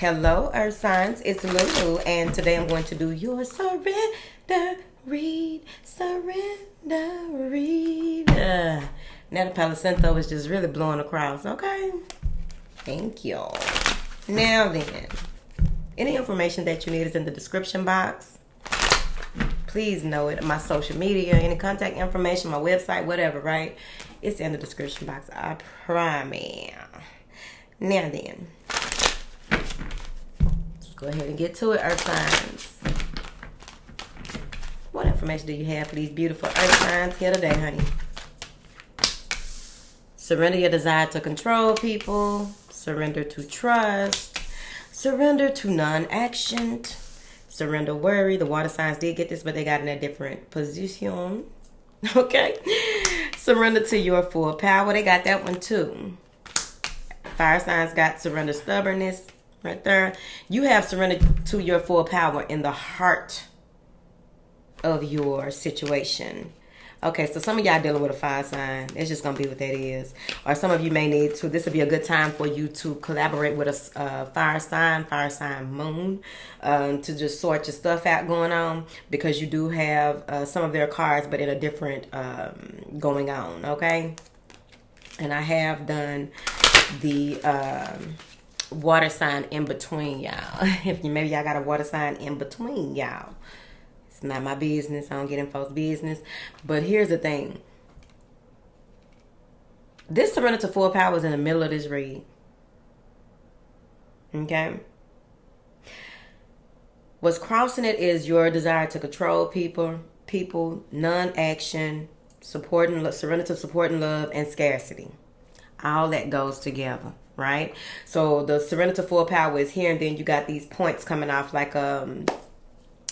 Hello, Earth signs. It's Lulu, and today I'm going to do your surrender read. Surrender read. Now the Palo Santo is just really blowing across. Okay. Thank you. Now then, any information that you need is in the description box. Please know it. My social media, any contact information, my website, whatever, right? It's in the description box. I promise. Now then, let's go ahead and get to it, Earth signs. What information do you have for these beautiful Earth signs here today, honey? Surrender your desire to control people. Surrender to trust. Surrender to non-action. Surrender worry. The water signs did get this, but they got in a different position. Okay. Surrender to your full power. They got that one too. Fire signs got surrender stubbornness right there. You have surrendered to your full power in the heart of your situation. Okay, so some of y'all dealing with a fire sign. It's just going to be what that is. Or some of you may need to. This would be a good time for you to collaborate with a fire sign moon, to just sort your stuff out going on. Because you do have some of their cards, but in a different going on, okay? And I have done the water sign in between y'all. If maybe y'all got a water sign in between y'all. It's not my business. I don't get in folks' business. But here's the thing. This surrender to full power is in the middle of this read. Okay? What's crossing it is your desire to control people, non-action, surrender to support and love, and scarcity. All that goes together, right? So the surrender to full power is here, and then you got these points coming off like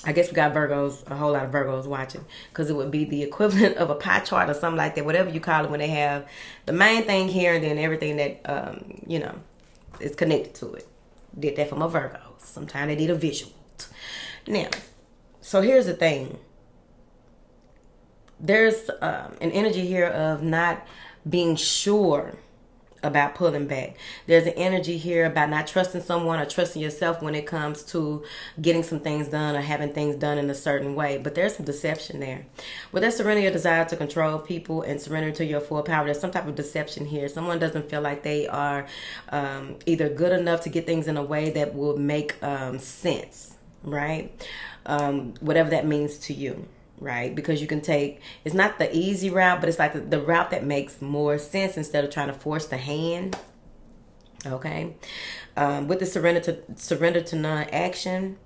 I guess we got Virgos, a whole lot of Virgos watching, because it would be the equivalent of a pie chart or something like that, whatever you call it, when they have the main thing here and then everything that, is connected to it. Did that for my Virgos. Sometimes they need a visual. Now, so here's the thing. There's an energy here of not being sure about pulling back. There's an energy here about not trusting someone or trusting yourself when it comes to getting some things done or having things done in a certain way. But there's some deception there. With that surrender your desire to control people and surrender to your full power, there's some type of deception here. Someone doesn't feel like they are either good enough to get things in a way that will make sense, right? Whatever that means to you. Right? Because you can take, it's not the easy route, but it's like the route that makes more sense instead of trying to force the hand. Okay? With the surrender to non-action,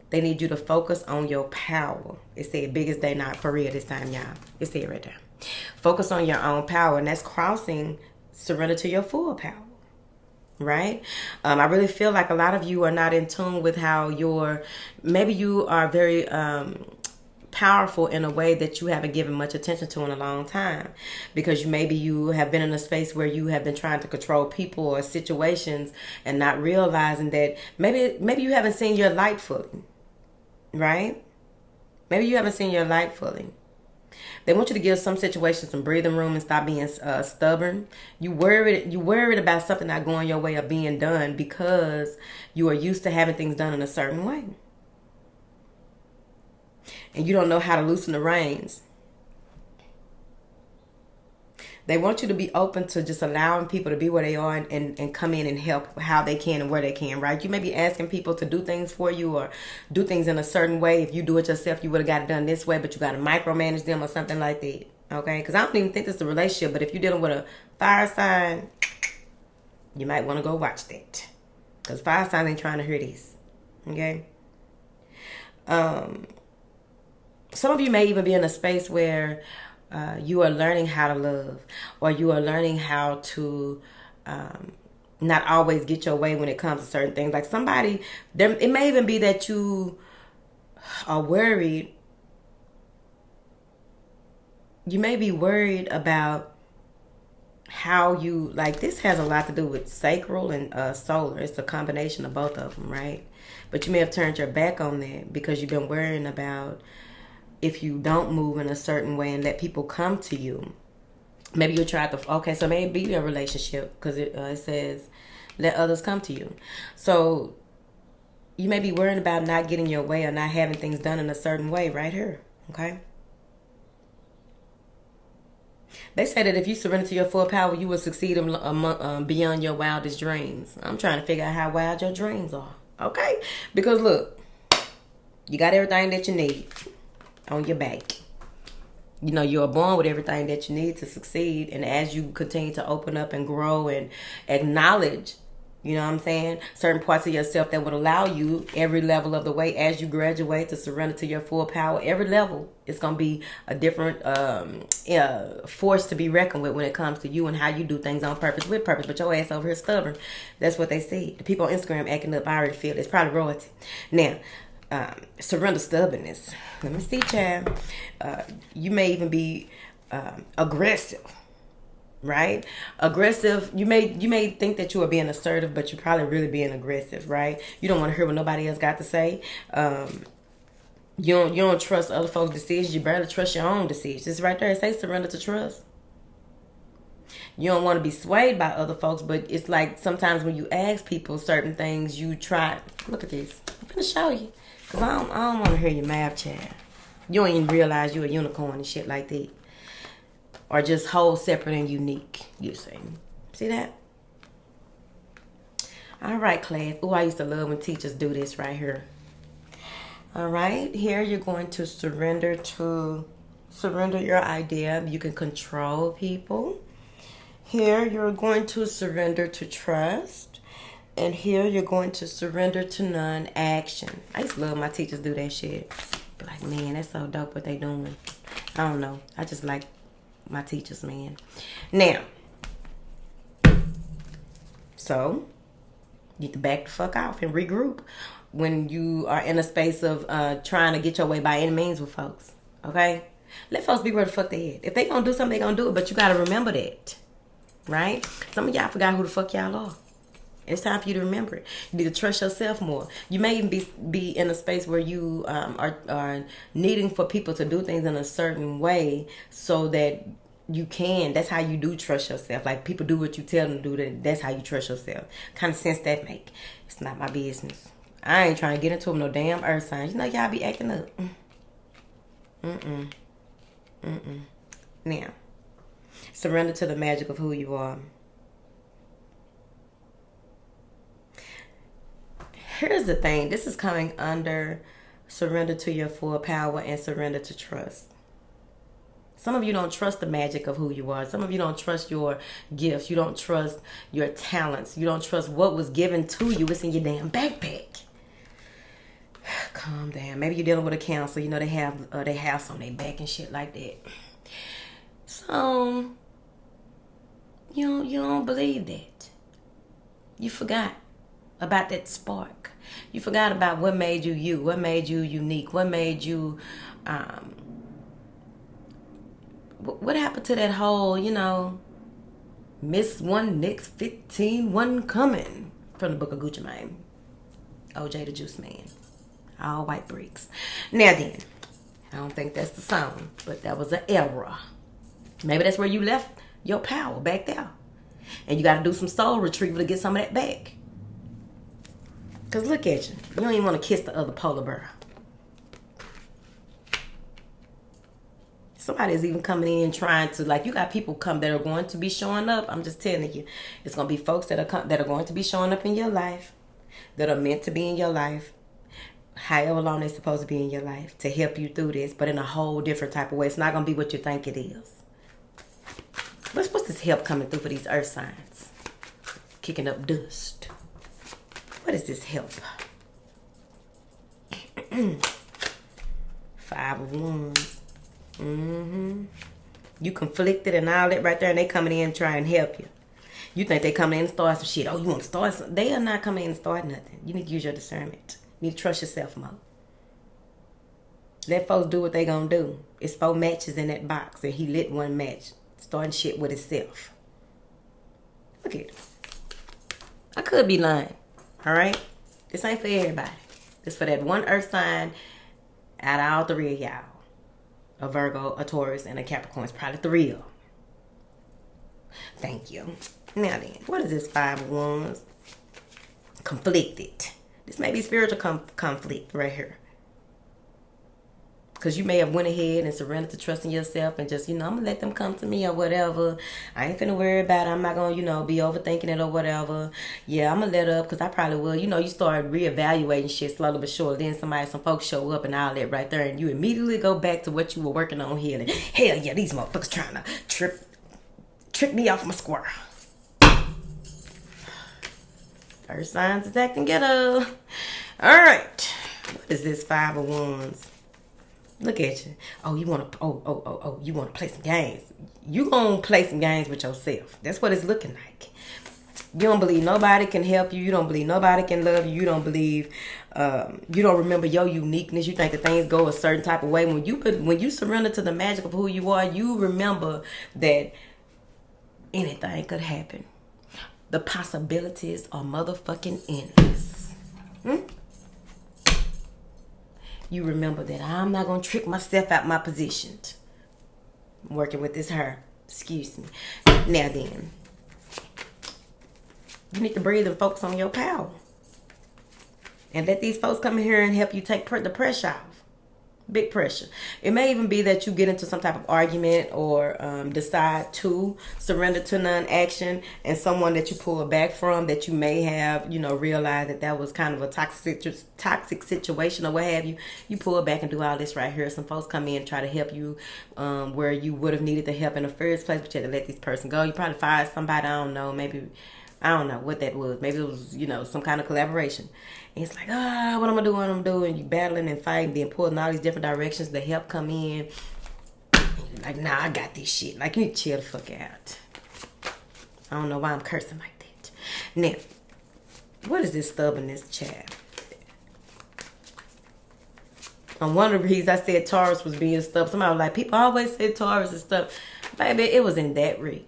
they need you to focus on your power. It said biggest day not for real this time, y'all. It said right there. Focus on your own power, and that's crossing surrender to your full power. Right? I really feel like a lot of you are not in tune with how maybe you are very powerful in a way that you haven't given much attention to in a long time, because you have been in a space where you have been trying to control people or situations and not realizing that maybe you haven't seen your light fully, right? Maybe you haven't seen your light fully. They want you to give some situations some breathing room and stop being stubborn. You worried about something not going your way or being done because you are used to having things done in a certain way. And you don't know how to loosen the reins. They want you to be open to just allowing people to be where they are and come in and help how they can and where they can, right? You may be asking people to do things for you or do things in a certain way. If you do it yourself, you would have got it done this way, but you got to micromanage them or something like that, okay? Because I don't even think this is a relationship, but if you're dealing with a fire sign, you might want to go watch that. Because fire signs ain't trying to hear this, okay? Some of you may even be in a space where you are learning how to love, or you are learning how to not always get your way when it comes to certain things. Like it may even be that you are worried. You may be worried about how this has a lot to do with sacral and solar. It's a combination of both of them, right? But you may have turned your back on that because you've been worrying about if you don't move in a certain way and let people come to you. Maybe you'll try so maybe a relationship, because it says let others come to you. So You may be worrying about not getting your way or not having things done in a certain way right here. Okay? They say that if you surrender to your full power, you will succeed beyond your wildest dreams. I'm trying to figure out how wild your dreams are. Okay? Because look, you got everything that you need on your back. You know, you're born with everything that you need to succeed. And as you continue to open up and grow and acknowledge, you know what I'm saying, certain parts of yourself that would allow you every level of the way as you graduate to surrender to your full power, every level it's going to be a different force to be reckoned with when it comes to you and how you do things on purpose, with purpose. But your ass over here stubborn. That's what they see. The people on Instagram acting up, I already feel it. It's probably royalty. Now, surrender stubbornness. Let me see, child. You may even be aggressive, right? Aggressive. You may think that you are being assertive, but you're probably really being aggressive, right? You don't want to hear what nobody else got to say. You don't trust other folks' decisions. You barely trust your own decisions. It's right there. It says surrender to trust. You don't want to be swayed by other folks, but it's like sometimes when you ask people certain things, you try. Look at this. I'm gonna show you. Because I don't want to hear your mouth, child. You don't even realize you're a unicorn and shit like that. Or just whole, separate, and unique, you see. See that? All right, class. Oh, I used to love when teachers do this right here. All right. Here you're going to surrender your idea. You can control people. Here you're going to surrender to trust. And here you're going to surrender to non-action. I used to love my teachers do that shit. Be like, man, that's so dope what they doing. I don't know. I just like my teachers, man. Now, so you need to back the fuck off and regroup when you are in a space of trying to get your way by any means with folks. Okay? Let folks be where the fuck they at. If they gonna do something, they gonna do it. But you gotta remember that. Right? Some of y'all forgot who the fuck y'all are. It's time for you to remember it. You need to trust yourself more. You may even be in a space where you are needing for people to do things in a certain way so that you can. That's how you do trust yourself. Like people do what you tell them to do. That's how you trust yourself. Kind of sense that make. It's not my business. I ain't trying to get into them no damn earth signs. You know y'all be acting up. Now, surrender to the magic of who you are. Here's the thing. This is coming under surrender to your full power and surrender to trust. Some of you don't trust the magic of who you are. Some of you don't trust your gifts. You don't trust your talents. You don't trust what was given to you. It's in your damn backpack. Calm down. Maybe you're dealing with a counselor. You know, they have their house on their back and shit like that. So, you don't believe that. You forgot about that spark. You forgot about what made you you, what made you unique, what made you what happened to that whole, Miss One Next 15 One Coming from the book of Gucci Mane. OJ the Juice Man. All white bricks. Now then, I don't think that's the song, but that was an error. Maybe that's where you left your power back there. And you got to do some soul retrieval to get some of that back. Because look at you. You don't even want to kiss the other polar bear. Somebody's even coming in trying to, you got people come that are going to be showing up. I'm just telling you. It's going to be folks that are going to be showing up in your life, that are meant to be in your life, however long they're supposed to be in your life, to help you through this, but in a whole different type of way. It's not going to be what you think it is. What's this help coming through for these earth signs? Kicking up dust. What is this help? 5 of Wands. You conflicted and all that right there, and they coming in trying to help you. You think they coming in and start some shit. Oh, you want to start something? They are not coming in and start nothing. You need to use your discernment. You need to trust yourself more. Let folks do what they gonna do. It's 4 matches in that box, and he lit 1 match, starting shit with himself. Look at it. I could be lying. All right? This ain't for everybody. This for that one earth sign out of all 3 of y'all. A Virgo, a Taurus, and a Capricorn. It's probably 3 of them. Thank you. Now then, what is this 5 of Wands? Conflicted. This may be spiritual conflict right here. Because you may have went ahead and surrendered to trusting yourself and just, I'm going to let them come to me or whatever. I ain't finna worry about it. I'm not going to, be overthinking it or whatever. Yeah, I'm going to let up because I probably will. You start reevaluating shit slowly but surely. Then some folks show up and all that right there. And you immediately go back to what you were working on here. And, hell yeah, these motherfuckers trying to trick me off my square. Earth signs is acting ghetto. All right. What is this 5 of Wands? Look at you. Oh, you want to, you want to play some games. You going to play some games with yourself. That's what it's looking like. You don't believe nobody can help you. You don't believe nobody can love you. You don't believe, you don't remember your uniqueness. You think that things go a certain type of way. When you surrender to the magic of who you are, you remember that anything could happen. The possibilities are motherfucking endless. You remember that I'm not going to trick myself out my position. I'm working with this her. Excuse me. Now then. You need to breathe and focus on your power. And let these folks come in here and help you take the pressure off. Big pressure. It may even be that you get into some type of argument or decide to surrender to non-action, and someone that you pull back from that you may have, realized that was kind of a toxic situation or what have you. You pull back and do all this right here. Some folks come in and try to help you where you would have needed the help in the first place, but you had to let this person go. You probably fired somebody. I don't know. Maybe. I don't know what that was. Maybe it was, some kind of collaboration. And it's like, what am I doing? What am I doing? You battling and fighting, then pulling all these different directions. The help come in. And you're like, nah, I got this shit. Like, you need to chill the fuck out. I don't know why I'm cursing like that. Now, what is this stubbornness, child? On one of the reasons I said Taurus was being stubborn. Somebody was like, people always say Taurus is stubborn. Baby, it was in that read.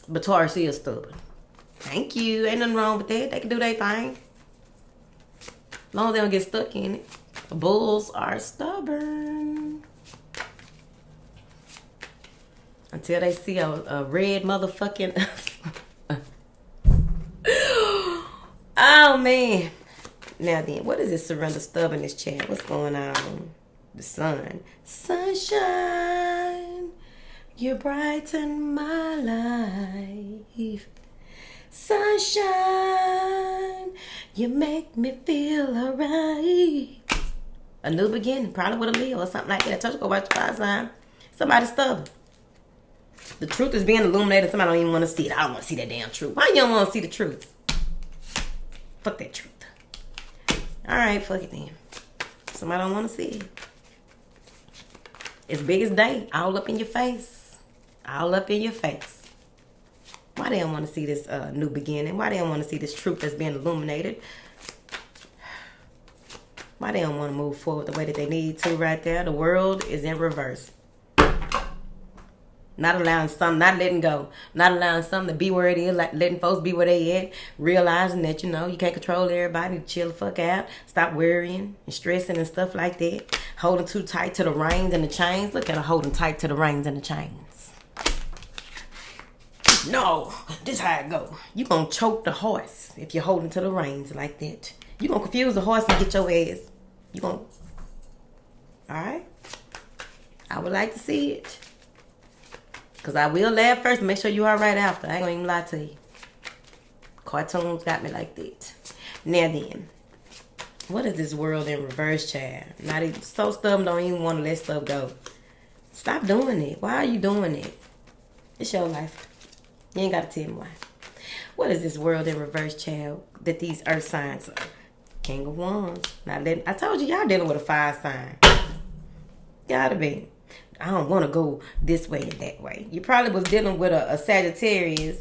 But Taurus is stubborn. Thank you. Ain't nothing wrong with that. They can do their thing. As long as they don't get stuck in it. Bulls are stubborn. Until they see a red motherfucking... Oh, man. Now then, what is this surrender stubbornness chat? What's going on? The sun. Sunshine, you brighten my life. Sunshine, you make me feel alright. A new beginning, probably with a Leo or something like that. I told you, go watch the 5 sign. Somebody stubborn. The truth is being illuminated. Somebody don't even want to see it. I don't want to see that damn truth. Why you don't want to see the truth? Fuck that truth. Alright, fuck it then. Somebody don't want to see it. It's big as day. All up in your face. All up in your face. Why they don't want to see this new beginning? Why they don't want to see this truth that's being illuminated? Why they don't want to move forward the way that they need to right there? The world is in reverse. Not allowing some, not letting go. Not allowing something to be where it is, like letting folks be where they at. Realizing that, you can't control everybody. Chill the fuck out. Stop worrying and stressing and stuff like that. Holding too tight to the reins and the chains. Look at her holding tight to the reins and the chains. No, this how it go. You gonna choke the horse if you're holding to the reins like that. You gonna confuse the horse and get your ass. You gonna... Alright? I would like to see it. Because I will laugh first and make sure you alright after. I ain't gonna even lie to you. Cartoons got me like that. Now then. What is this world in reverse, child? Not even so stubborn, don't even want to let stuff go. Stop doing it. Why are you doing it? It's your life. You ain't got to tell me why. What is this world in reverse, child, that these earth signs are? King of Wands. I told you, y'all dealing with a 5 sign. Gotta be. I don't want to go this way and that way. You probably was dealing with a Sagittarius.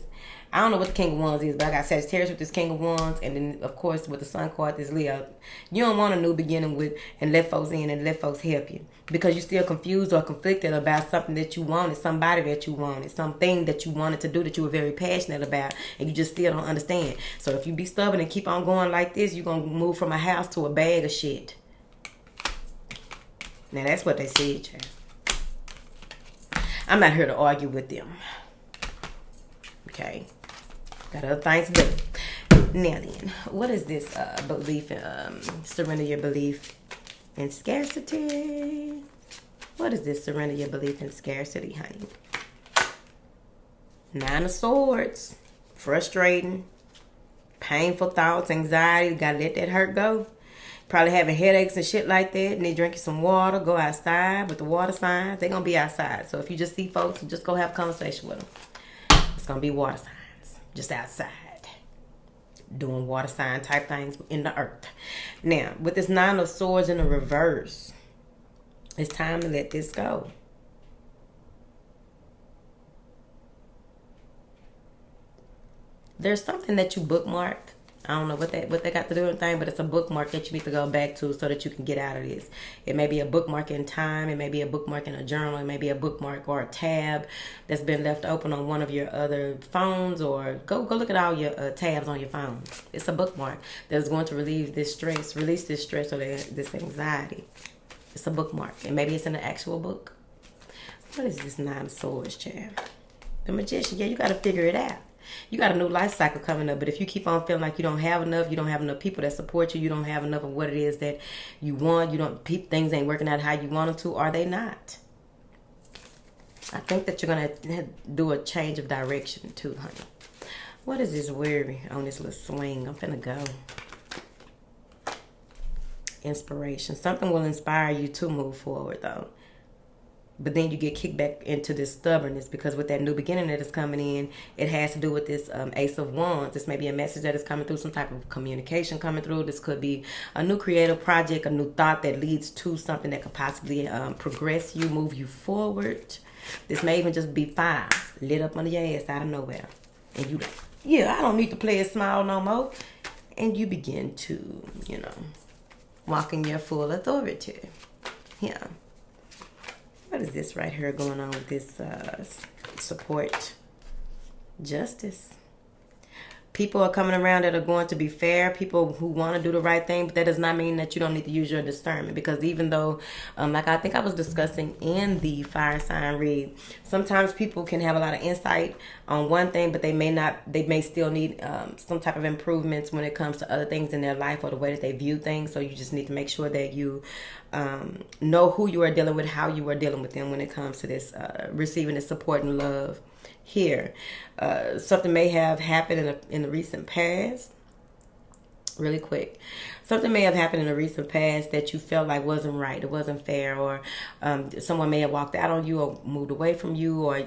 I don't know what the King of Wands is, but I got Sagittarius with this King of Wands, and then, of course, with the Sun card, this Leo. You don't want a new beginning with and let folks in and let folks help you because you're still confused or conflicted about something that you wanted, somebody that you wanted, something that you wanted to do that you were very passionate about, and you just still don't understand. So if you be stubborn and keep on going like this, you're going to move from a house to a bag of shit. Now, that's what they said, child. I'm not here to argue with them. Okay? Got other things to do. Now then, what is this belief, surrender your belief in scarcity? What is this surrender your belief in scarcity, honey? Nine of Swords. Frustrating. Painful thoughts, anxiety. Gotta let that hurt go. Probably having headaches and shit like that. And they drinking some water. Go outside with the water signs. They're gonna be outside. So if you just see folks, just go have a conversation with them. It's gonna be water signs. Just outside. Doing water sign type things in the earth. Now, with this Nine of Swords in the reverse, it's time to let this go. There's something that you bookmarked. I don't know what they got to do with anything, but it's a bookmark that you need to go back to so that you can get out of this. It may be a bookmark in time. It may be a bookmark in a journal. It may be a bookmark or a tab that's been left open on one of your other phones, or go look at all your tabs on your phone. It's a bookmark that's going to relieve this stress, release this stress or this anxiety. It's a bookmark, and maybe it's in an actual book. What is this Nine of Swords, child? The Magician. Yeah, you got to figure it out. You got a new life cycle coming up, but if you keep on feeling like you don't have enough people that support you, you don't have enough of what it is that you want, things ain't working out how you want them to, are they not? I think that you're going to do a change of direction too, honey. What is this worry on this little swing? I'm finna go. Inspiration. Something will inspire you to move forward, though. But then you get kicked back into this stubbornness, because with that new beginning that is coming in, it has to do with this Ace of Wands. This may be a message that is coming through, some type of communication coming through. This could be a new creative project, a new thought that leads to something that could possibly progress you, move you forward. This may even just be fire lit up under your ass out of nowhere. And you like, yeah, I don't need to play it small no more. And you begin to, walk in your full authority. Yeah. What is this right here going on with this support? Justice. People are coming around that are going to be fair. People who want to do the right thing. But that does not mean that you don't need to use your discernment. Because even though, like I think I was discussing in the fire sign read, sometimes people can have a lot of insight on one thing, but they may still need some type of improvements when it comes to other things in their life or the way that they view things. So you just need to make sure that you know who you are dealing with, how you are dealing with them when it comes to this receiving the support and love. Here, something may have happened in the recent past. Really quick, something may have happened in the recent past that you felt like wasn't right, it wasn't fair, or someone may have walked out on you or moved away from you, or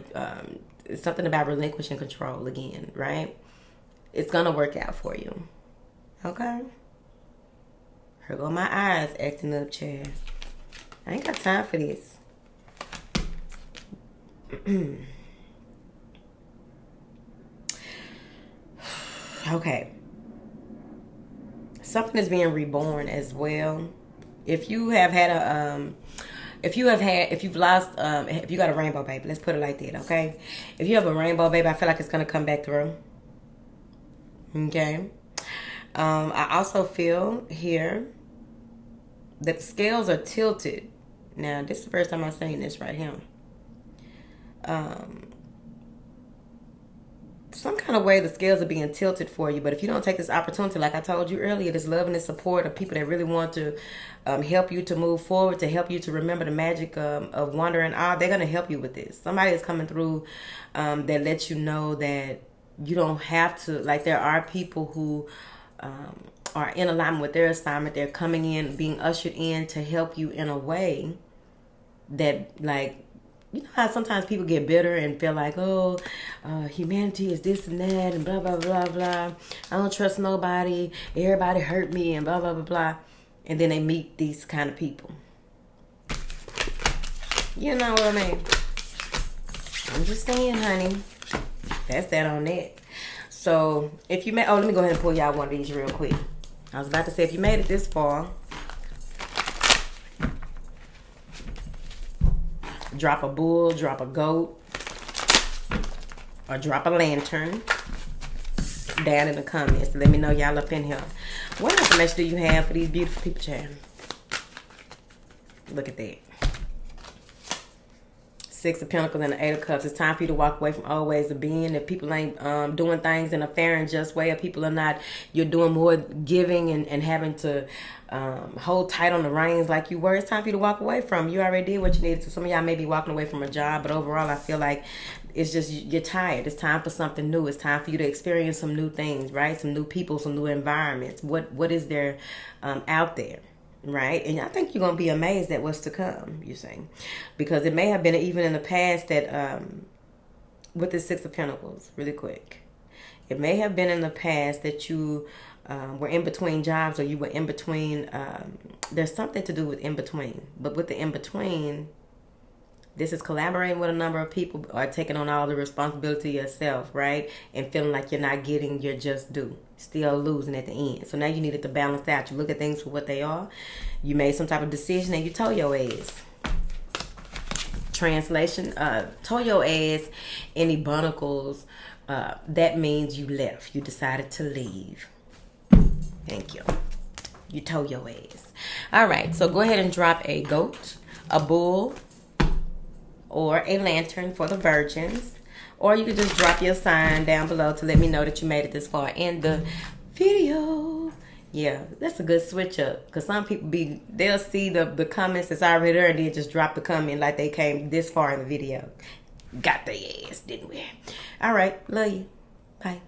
something about relinquishing control again. Right? It's gonna work out for you. Okay. Here go my eyes acting up, Chad. I ain't got time for this. Okay. Something is being reborn as well. If you have had if you got a rainbow baby, let's put it like that, okay? If you have a rainbow baby, I feel like it's gonna come back through. Okay. I also feel here that the scales are tilted. Now, this is the first time I'm saying this right here. Some kind of way the scales are being tilted for you, but if you don't take this opportunity, like I told you earlier, this love and this support of people that really want to help you to move forward, to help you to remember the magic of wonder and awe, they're going to help you with this. Somebody is coming through that lets you know that you don't have to, like, there are people who are in alignment with their assignment. They're coming in, being ushered in to help you in a way that, like, you know how sometimes people get bitter and feel like, oh, humanity is this and that and blah, blah, blah, blah. I don't trust nobody. Everybody hurt me and blah, blah, blah, blah. And then they meet these kind of people. You know what I mean? I'm just saying, honey. That's that on that. So, if you let me go ahead and pull y'all one of these real quick. I was about to say, if you made it this far, drop a bull, drop a goat, or drop a lantern down in the comments. Let me know y'all up in here. What information do you have for these beautiful people, child? Look at that. Six of Pentacles and the Eight of Cups. It's time for you to walk away from old ways of being. If people ain't doing things in a fair and just way, if people are not, you're doing more giving and having to hold tight on the reins like you were, it's time for you to walk away from. You already did what you needed to. Some of y'all may be walking away from a job, but overall I feel like it's just you're tired. It's time for something new. It's time for you to experience some new things, right? Some new people, some new environments. What is there out there? Right? And I think you're going to be amazed at what's to come, you're saying. Because it may have been even in the past that, with the Six of Pentacles, really quick. It may have been in the past that you were in between jobs, or you were in between, there's something to do with in between. But with the in between, this is collaborating with a number of people, or taking on all the responsibility yourself, right? And feeling like you're not getting your just due. Still losing at the end. So now you needed to balance out. You look at things for what they are. You made some type of decision and you told your ass. Translation, told your ass any barnacles. That means you left. You decided to leave. Thank you. You told your ass. All right. So go ahead and drop a goat, a bull, or a lantern for the virgins. Or you could just drop your sign down below to let me know that you made it this far in the video. Yeah, that's a good switch up. Because some people they'll see the comments that's already there and then just drop the comment like they came this far in the video. Got their ass, didn't we? All right, love you. Bye.